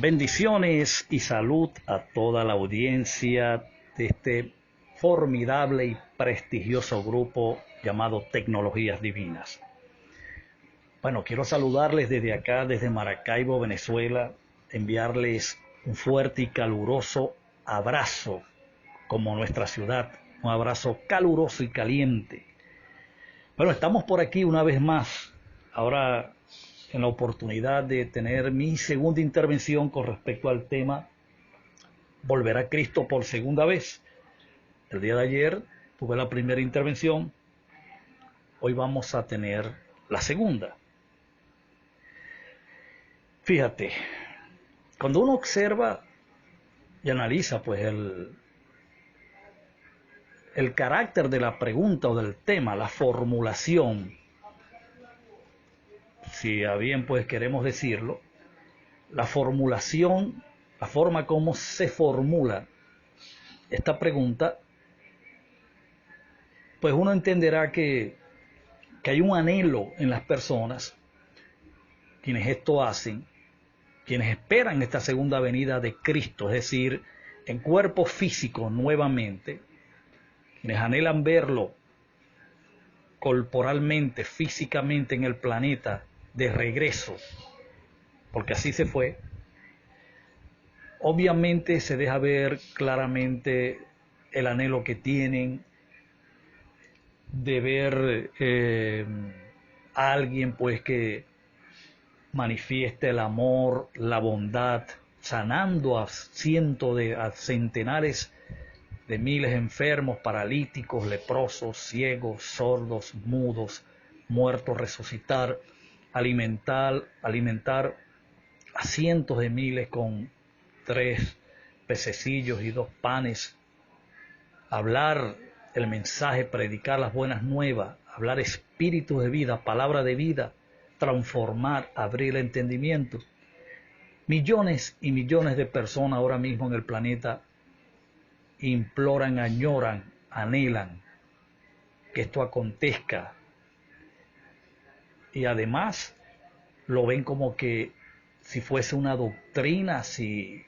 Bendiciones y salud a toda la audiencia de este formidable y prestigioso grupo llamado Tecnologías Divinas. Bueno, quiero saludarles desde acá, desde Maracaibo, Venezuela, enviarles un fuerte y caluroso abrazo, como nuestra ciudad, un abrazo caluroso y caliente. Bueno, estamos por aquí una vez más, ahora en la oportunidad de tener mi segunda intervención con respecto al tema Volver a Cristo por segunda vez. El día de ayer tuve la primera intervención, hoy vamos a tener la segunda. Fíjate, cuando uno observa y analiza pues el carácter de la pregunta o del tema, la formulación, si a bien pues queremos decirlo, la formulación, la forma como se formula esta pregunta, pues uno entenderá que hay un anhelo en las personas, quienes esto hacen, quienes esperan esta segunda venida de Cristo, es decir, en cuerpo físico nuevamente, quienes anhelan verlo corporalmente, físicamente en el planeta de regreso, porque así se fue. Obviamente se deja ver claramente el anhelo que tienen de ver a alguien pues que manifieste el amor, la bondad, sanando a centenares de miles de enfermos, paralíticos, leprosos, ciegos, sordos, mudos, muertos, resucitar, alimentar a cientos de miles con 3 pececillos y 2 panes, hablar el mensaje, predicar las buenas nuevas, hablar espíritu de vida, palabra de vida, transformar, abrir el entendimiento. Millones y millones de personas ahora mismo en el planeta imploran, añoran, anhelan que esto acontezca. Y además lo ven como que si fuese una doctrina, si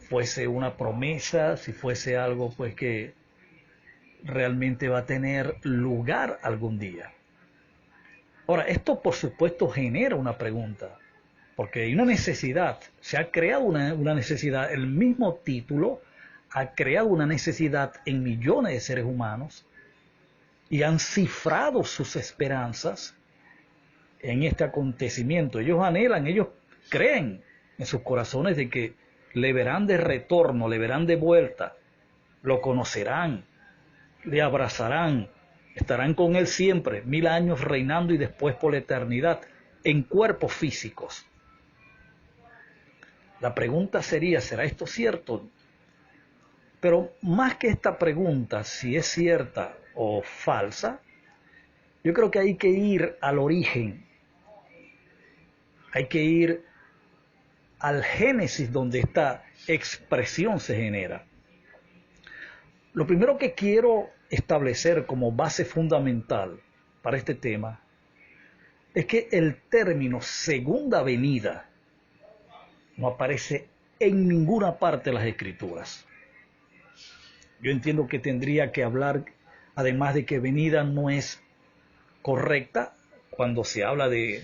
fuese una promesa, si fuese algo pues que realmente va a tener lugar algún día. Ahora, esto por supuesto genera una pregunta, porque hay una necesidad, se ha creado una necesidad, el mismo título ha creado una necesidad en millones de seres humanos y han cifrado sus esperanzas en este acontecimiento. Ellos anhelan, ellos creen en sus corazones de que le verán de retorno, le verán de vuelta, lo conocerán, le abrazarán, estarán con él siempre, 1000 años reinando y después por la eternidad, en cuerpos físicos. La pregunta sería, ¿será esto cierto? Pero más que esta pregunta, si es cierta o falsa, yo creo que hay que ir al origen, hay que ir al génesis donde esta expresión se genera. Lo primero que quiero establecer como base fundamental para este tema es que el término segunda venida no aparece en ninguna parte de las Escrituras. Yo entiendo que tendría que hablar, además de que venida no es correcta, cuando se habla de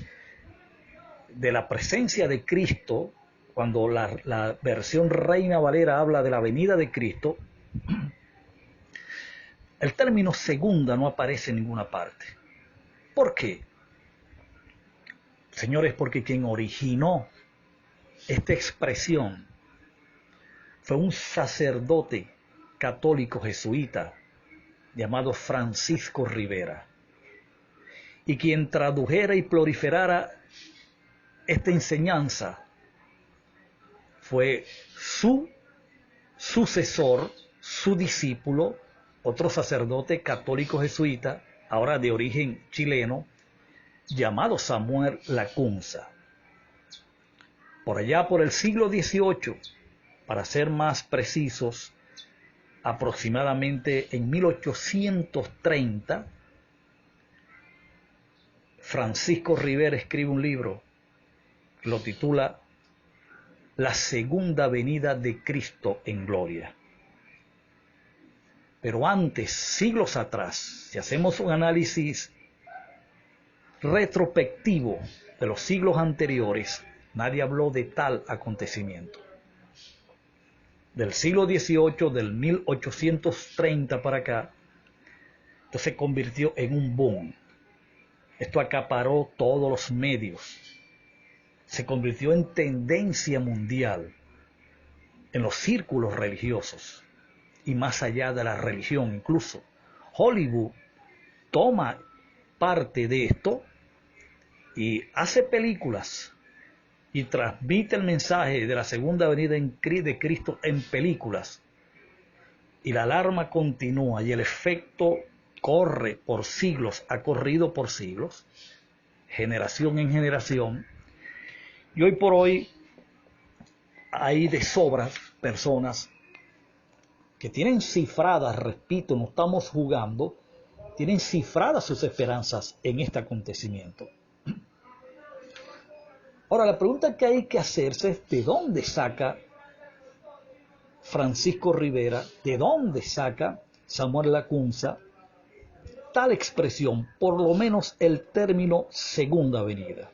la presencia de Cristo, cuando la versión Reina Valera habla de la venida de Cristo, el término segunda no aparece en ninguna parte. ¿Por qué? Señores, porque quien originó esta expresión fue un sacerdote católico jesuita llamado Francisco Rivera, y quien tradujera y proliferara esta enseñanza fue su sucesor, su discípulo, otro sacerdote católico jesuita, ahora de origen chileno, llamado Samuel Lacunza. Por allá por el siglo XVIII, para ser más precisos, aproximadamente en 1830, Francisco Rivera escribe un libro, lo titula la segunda venida de Cristo en gloria. Pero antes, siglos atrás, si hacemos un análisis retrospectivo de los siglos anteriores, nadie habló de tal acontecimiento. Del siglo XVIII, del 1830 para acá, esto se convirtió en un boom. Esto acaparó todos los medios. Se convirtió en tendencia mundial en los círculos religiosos y más allá de la religión. Incluso Hollywood toma parte de esto y hace películas y transmite el mensaje de la segunda venida de Cristo en películas. Y la alarma continúa y el efecto corre por siglos, ha corrido por siglos, generación en generación. Y hoy por hoy hay de sobra personas que tienen cifradas, repito, no estamos jugando, tienen cifradas sus esperanzas en este acontecimiento. Ahora, la pregunta que hay que hacerse es: ¿de dónde saca Francisco Rivera, de dónde saca Samuel Lacunza tal expresión, por lo menos el término segunda venida?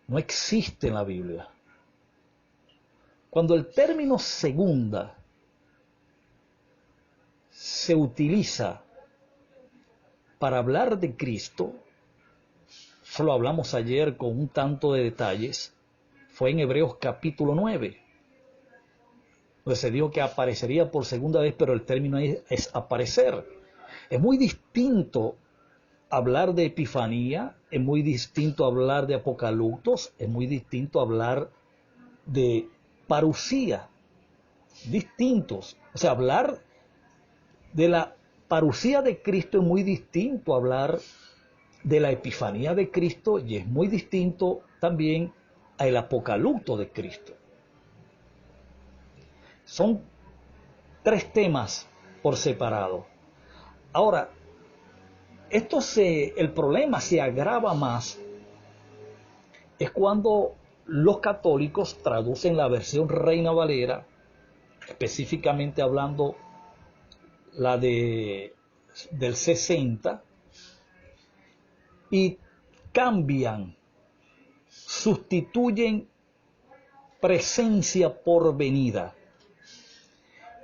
No existe en la Biblia. Cuando el término segunda se utiliza para hablar de Cristo, solo hablamos ayer con un tanto de detalles, fue en Hebreos capítulo 9, donde se dijo que aparecería por segunda vez, pero el término es aparecer. Es muy distinto hablar de Epifanía, es muy distinto hablar de Apocaliptos, es muy distinto hablar de Parusía, distintos. O sea, hablar de la parusía de Cristo es muy distinto a hablar de la Epifanía de Cristo, y es muy distinto también al Apocalipto de Cristo. Son tres temas por separado. Ahora, el problema se agrava más es cuando los católicos traducen la versión Reina Valera, específicamente hablando del 60, y cambian, sustituyen presencia por venida.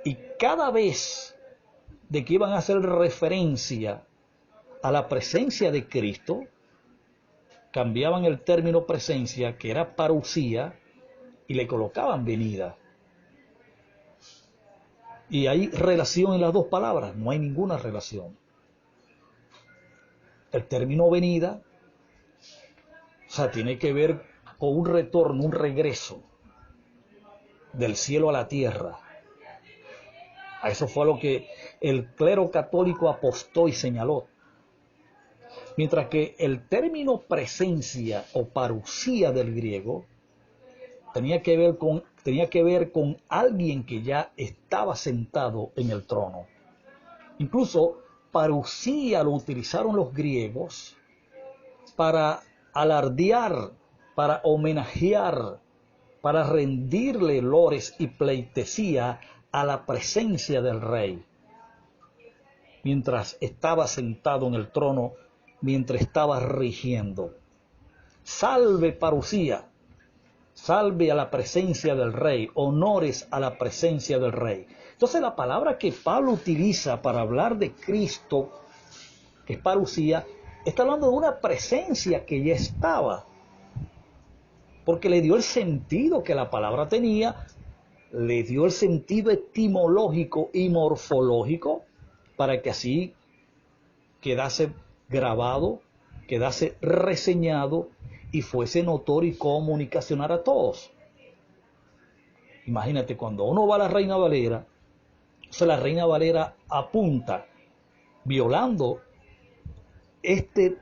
Y cada vez de que iban a hacer referencia a la presencia de Cristo, cambiaban el término presencia, que era parusía, y le colocaban venida. Y hay relación en las dos palabras, no hay ninguna relación. El término venida, o sea, tiene que ver con un retorno, un regreso del cielo a la tierra. A eso fue a lo que el clero católico apostó y señaló. Mientras que el término presencia o parusía del griego tenía que ver con alguien que ya estaba sentado en el trono. Incluso parusía lo utilizaron los griegos para alardear, para homenajear, para rendirle lores y pleitesía a la presencia del rey, mientras estaba sentado en el trono, mientras estaba rigiendo. Salve parusía, salve a la presencia del rey, honores a la presencia del rey. Entonces la palabra que Pablo utiliza para hablar de Cristo, que es parusía, está hablando de una presencia que ya estaba, porque le dio el sentido que la palabra tenía, le dio el sentido etimológico y morfológico, para que así quedase grabado, quedase reseñado y fuese notorio y comunicacional a todos. Imagínate, cuando uno va a la Reina Valera, o sea, la Reina Valera apunta, violando este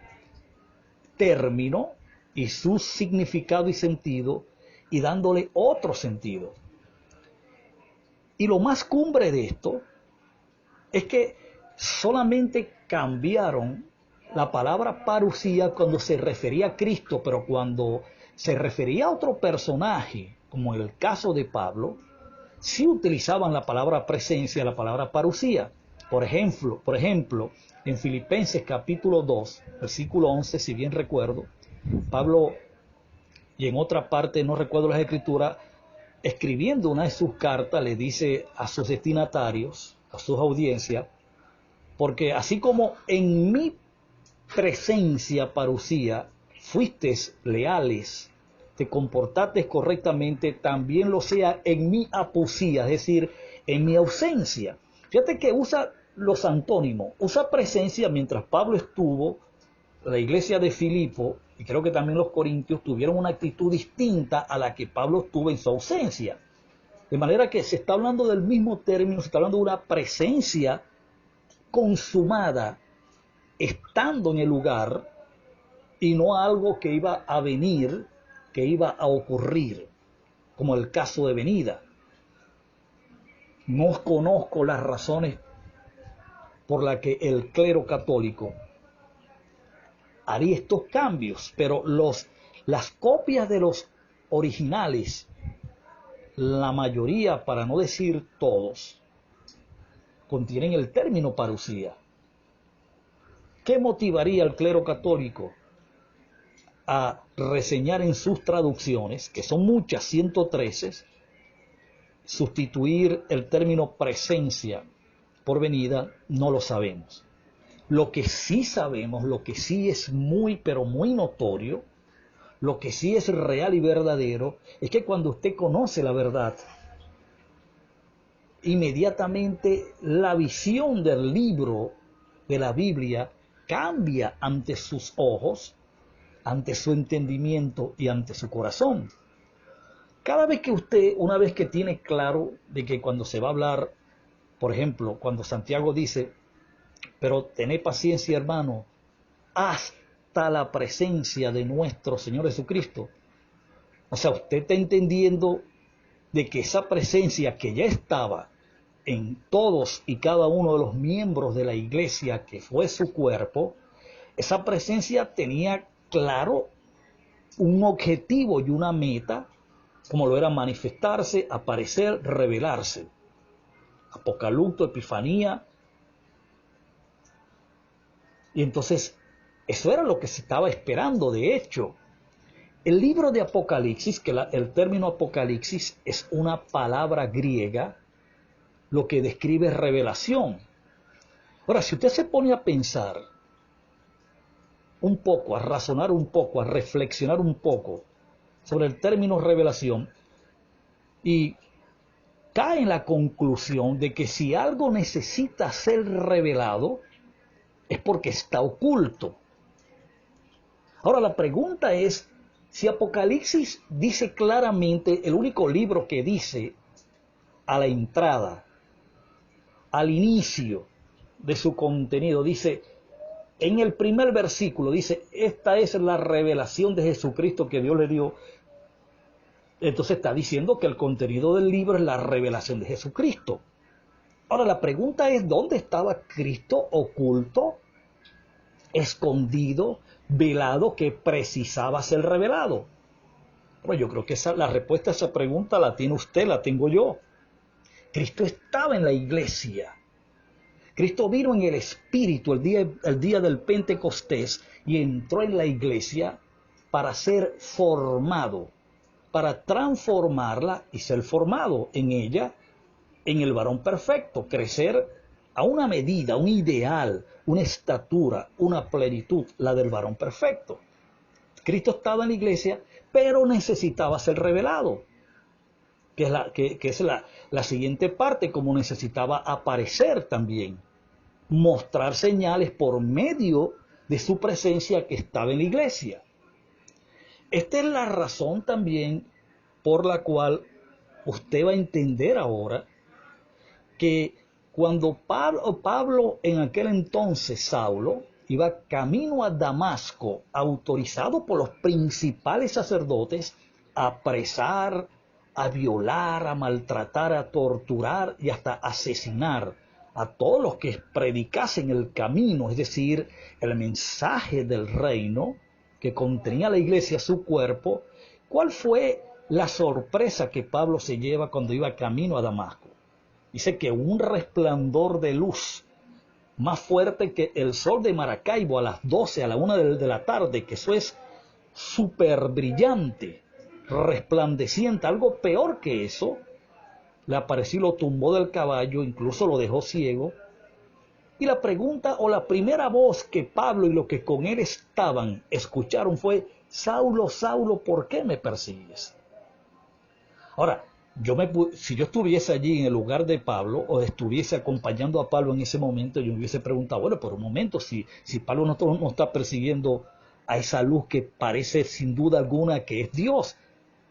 término y su significado y sentido, y dándole otro sentido. Y lo más cumbre de esto es que solamente cambiaron la palabra parusía cuando se refería a Cristo, pero cuando se refería a otro personaje, como en el caso de Pablo, sí utilizaban la palabra presencia, la palabra parusía. Por ejemplo, en Filipenses capítulo 2, versículo 11, si bien recuerdo, Pablo, y en otra parte, no recuerdo las escrituras, escribiendo una de sus cartas, le dice a sus destinatarios, a sus audiencias, porque así como en mi presencia, parusía, fuisteis leales, te comportaste correctamente, también lo sea en mi apusía, es decir, en mi ausencia. Fíjate que usa los antónimos, usa presencia mientras Pablo estuvo, la iglesia de Filipo, y creo que también los corintios, tuvieron una actitud distinta a la que Pablo tuvo en su ausencia. De manera que se está hablando del mismo término, se está hablando de una presencia consumada, estando en el lugar, y no algo que iba a venir, que iba a ocurrir, como el caso de venida. No conozco las razones por las que el clero católico haría estos cambios, pero las copias de los originales, la mayoría, para no decir todos, contienen el término parusía. ¿Qué motivaría al clero católico a reseñar en sus traducciones, que son muchas, 113, sustituir el término presencia por venida? No lo sabemos. Lo que sí sabemos, lo que sí es muy, pero muy notorio, lo que sí es real y verdadero, es que cuando usted conoce la verdad, inmediatamente la visión del libro de la Biblia cambia ante sus ojos, ante su entendimiento y ante su corazón. Cada vez que usted, una vez que tiene claro de que cuando se va a hablar, por ejemplo, cuando Santiago dice, pero tened paciencia, hermano, hasta la presencia de nuestro Señor Jesucristo. O sea, usted está entendiendo de que esa presencia que ya estaba en todos y cada uno de los miembros de la iglesia, que fue su cuerpo, esa presencia tenía claro un objetivo y una meta, como lo era manifestarse, aparecer, revelarse. Apocalipto, Epifanía. Y entonces, eso era lo que se estaba esperando. De hecho, el libro de Apocalipsis, que el término Apocalipsis es una palabra griega, lo que describe revelación. Ahora, si usted se pone a pensar un poco, a razonar un poco, a reflexionar un poco sobre el término revelación, y cae en la conclusión de que si algo necesita ser revelado, es porque está oculto. Ahora la pregunta es, si Apocalipsis dice claramente, el único libro que dice a la entrada, al inicio de su contenido, dice, en el primer versículo, dice, esta es la revelación de Jesucristo que Dios le dio. Entonces está diciendo que el contenido del libro es la revelación de Jesucristo. Ahora la pregunta es, ¿dónde estaba Cristo oculto, escondido, velado, que precisaba ser revelado? Pues yo creo que la respuesta a esa pregunta la tiene usted, la tengo yo. Cristo estaba en la iglesia. Cristo vino en el Espíritu el día del Pentecostés y entró en la iglesia para ser formado, para transformarla y ser formado en ella, en el varón perfecto, crecer a una medida, un ideal, una estatura, una plenitud, la del varón perfecto. Cristo estaba en la iglesia, pero necesitaba ser revelado, que es la siguiente parte, como necesitaba aparecer también, mostrar señales por medio de su presencia que estaba en la iglesia. Esta es la razón también por la cual usted va a entender ahora que cuando Pablo en aquel entonces, Saulo, iba camino a Damasco, autorizado por los principales sacerdotes a apresar, a violar, a maltratar, a torturar y hasta asesinar a todos los que predicasen el camino, es decir, el mensaje del reino que contenía la iglesia, su cuerpo, ¿Cuál fue la sorpresa que Pablo se lleva cuando iba camino a Damasco? Dice que un resplandor de luz más fuerte que el sol de Maracaibo a las 12, a la 1 de la tarde, que eso es súper brillante, resplandeciente, algo peor que eso, le apareció y lo tumbó del caballo, incluso lo dejó ciego. Y la pregunta o la primera voz que Pablo y los que con él estaban escucharon fue: Saulo, Saulo, ¿por qué me persigues? Ahora, si yo estuviese allí en el lugar de Pablo o estuviese acompañando a Pablo en ese momento, yo me hubiese preguntado, bueno, por un momento, si Pablo no está persiguiendo a esa luz que parece sin duda alguna que es Dios.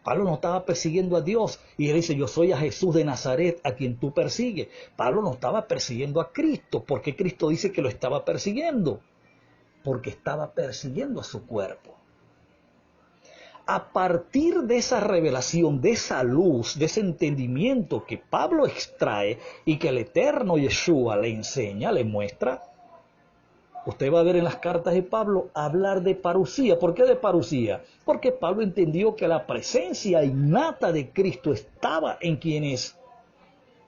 Pablo no estaba persiguiendo a Dios y él dice: yo soy a Jesús de Nazaret a quien tú persigues. Pablo no estaba persiguiendo a Cristo. ¿Por qué Cristo dice que lo estaba persiguiendo? Porque estaba persiguiendo a su cuerpo. A partir de esa revelación, de esa luz, de ese entendimiento que Pablo extrae y que el eterno Yeshua le enseña, le muestra, usted va a ver en las cartas de Pablo hablar de parusía. ¿Por qué de parusía? Porque Pablo entendió que la presencia innata de Cristo estaba en quienes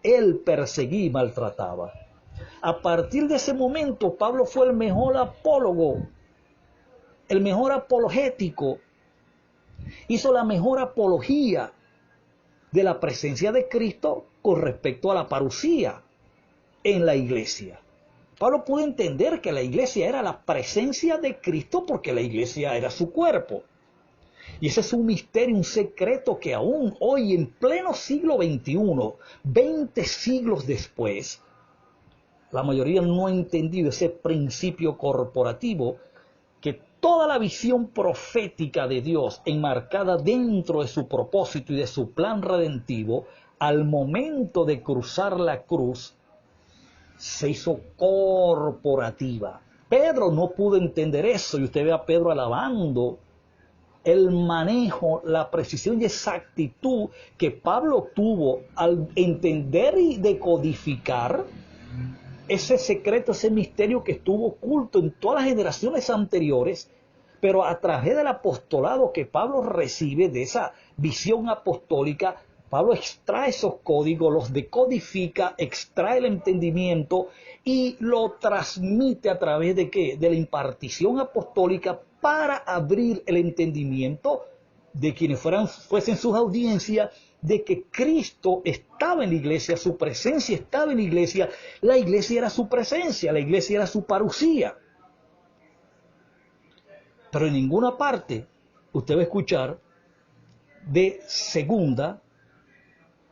él perseguía y maltrataba. A partir de ese momento, Pablo fue el mejor apólogo, el mejor apologético, hizo la mejor apología de la presencia de Cristo con respecto a la parusía en la iglesia. Pablo pudo entender que la iglesia era la presencia de Cristo porque la iglesia era su cuerpo. Y ese es un misterio, un secreto que aún hoy, en pleno siglo XXI, 20 siglos después, la mayoría no ha entendido ese principio corporativo, que toda la visión profética de Dios enmarcada dentro de su propósito y de su plan redentivo, al momento de cruzar la cruz, se hizo corporativa. Pedro no pudo entender eso, y usted ve a Pedro alabando el manejo, la precisión y exactitud que Pablo tuvo al entender y decodificar ese secreto, ese misterio que estuvo oculto en todas las generaciones anteriores, pero a través del apostolado que Pablo recibe, de esa visión apostólica, Pablo extrae esos códigos, los decodifica, extrae el entendimiento y lo transmite a través de ¿qué? De la impartición apostólica, para abrir el entendimiento de quienes fuesen sus audiencias, de que Cristo estaba en la iglesia, su presencia estaba en la iglesia era su presencia, la iglesia era su parusía. Pero en ninguna parte usted va a escuchar de segunda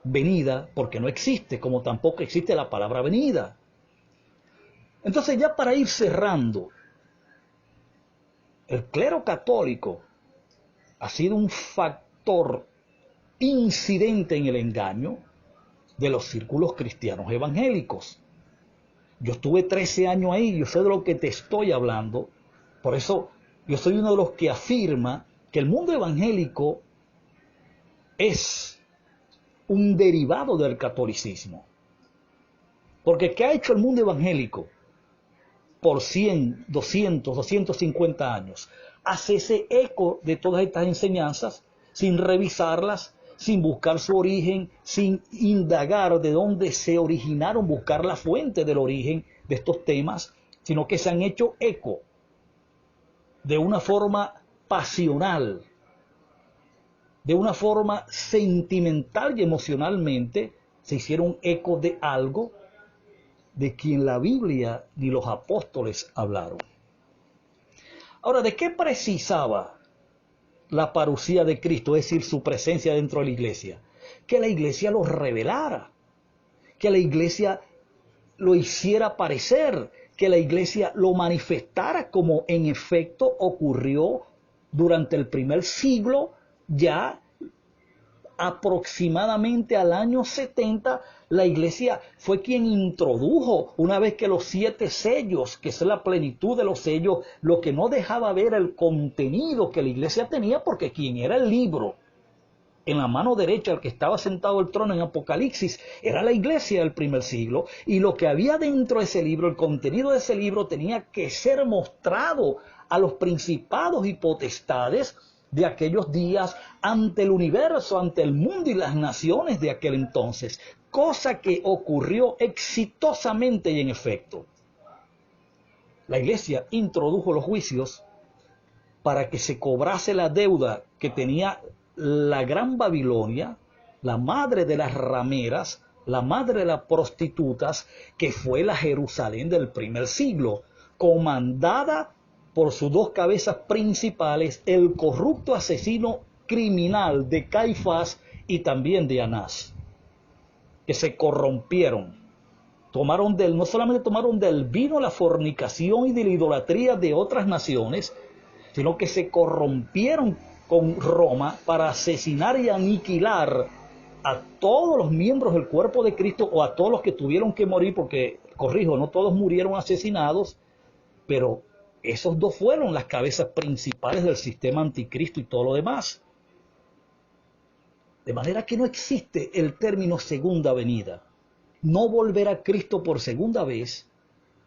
venida, porque no existe, como tampoco existe la palabra venida. Entonces, ya para ir cerrando, el clero católico ha sido un factor incidente en el engaño de los círculos cristianos evangélicos. Yo estuve 13 años ahí, yo sé de lo que te estoy hablando. Por eso yo soy uno de los que afirma que el mundo evangélico es un derivado del catolicismo. Porque ¿qué ha hecho el mundo evangélico por 100, 200, 250 años? Hacerse eco de todas estas enseñanzas sin revisarlas, sin buscar su origen, sin indagar de dónde se originaron, buscar la fuente del origen de estos temas, sino que se han hecho eco de una forma pasional, de una forma sentimental y emocionalmente, se hicieron eco de algo de quien la Biblia ni los apóstoles hablaron. Ahora, ¿de qué precisaba la parusía de Cristo, es decir, su presencia dentro de la iglesia? Que la iglesia lo revelara, que la iglesia lo hiciera aparecer, que la iglesia lo manifestara, como en efecto ocurrió durante el primer siglo. Ya aproximadamente al año 70, la iglesia fue quien introdujo, una vez que los 7 sellos, que es la plenitud de los sellos, lo que no dejaba ver el contenido que la iglesia tenía, porque quien era el libro en la mano derecha, el que estaba sentado el trono en Apocalipsis, era la iglesia del primer siglo, y lo que había dentro de ese libro, el contenido de ese libro, tenía que ser mostrado a los principados y potestades de aquellos días ante el universo, ante el mundo y las naciones de aquel entonces, cosa que ocurrió exitosamente y en efecto. La iglesia introdujo los juicios para que se cobrase la deuda que tenía la Gran Babilonia, la madre de las rameras, la madre de las prostitutas, que fue la Jerusalén del primer siglo, comandada por sus dos cabezas principales, el corrupto asesino criminal de Caifás y también de Anás, que se corrompieron. No solamente tomaron del vino la fornicación y de la idolatría de otras naciones, sino que se corrompieron con Roma para asesinar y aniquilar a todos los miembros del cuerpo de Cristo, o a todos los que tuvieron que morir, porque, corrijo, no todos murieron asesinados, pero esos dos fueron las cabezas principales del sistema anticristo y todo lo demás. De manera que no existe el término segunda venida. No volver a Cristo por segunda vez.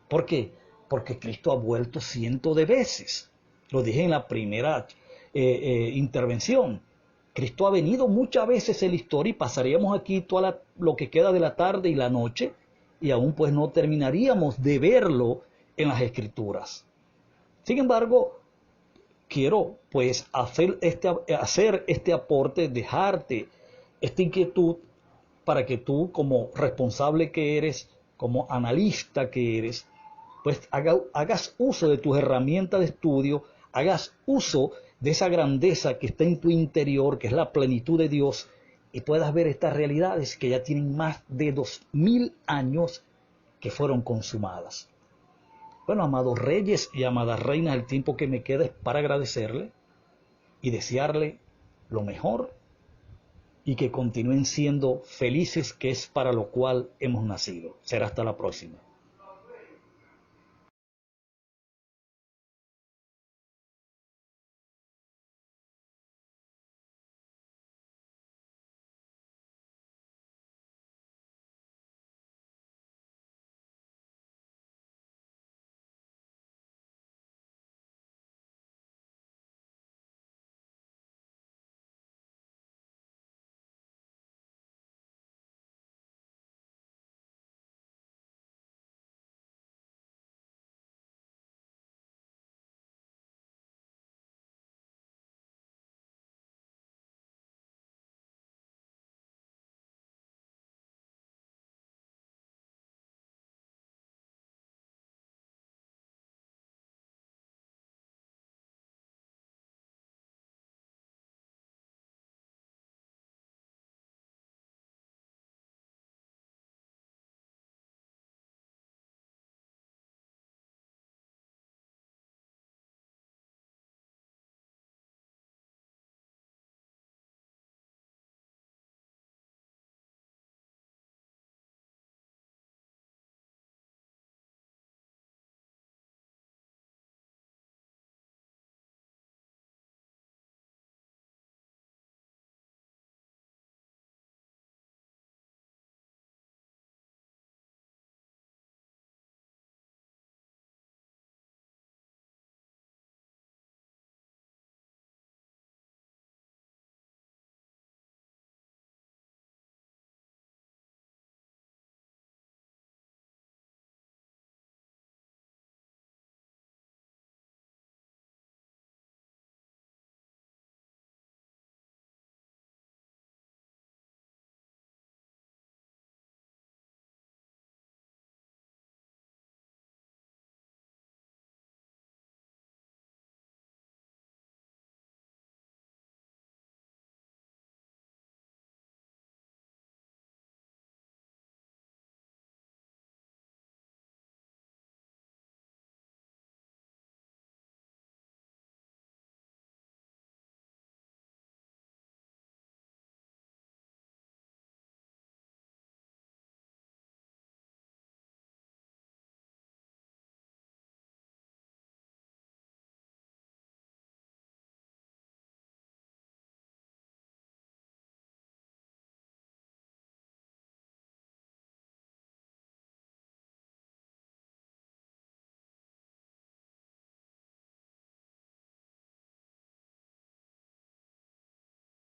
¿Por qué? Porque Cristo ha vuelto cientos de veces. Lo dije en la primera intervención. Cristo ha venido muchas veces en la historia y pasaríamos aquí lo que queda de la tarde y la noche y aún pues no terminaríamos de verlo en las Escrituras. Sin embargo, quiero pues hacer este aporte, dejarte esta inquietud para que tú, como responsable que eres, como analista que eres, pues hagas uso de tus herramientas de estudio, hagas uso de esa grandeza que está en tu interior, que es la plenitud de Dios, y puedas ver estas realidades que ya tienen más de 2000 años que fueron consumadas. Bueno, amados reyes y amadas reinas, el tiempo que me queda es para agradecerle y desearle lo mejor y que continúen siendo felices, que es para lo cual hemos nacido. Será hasta la próxima.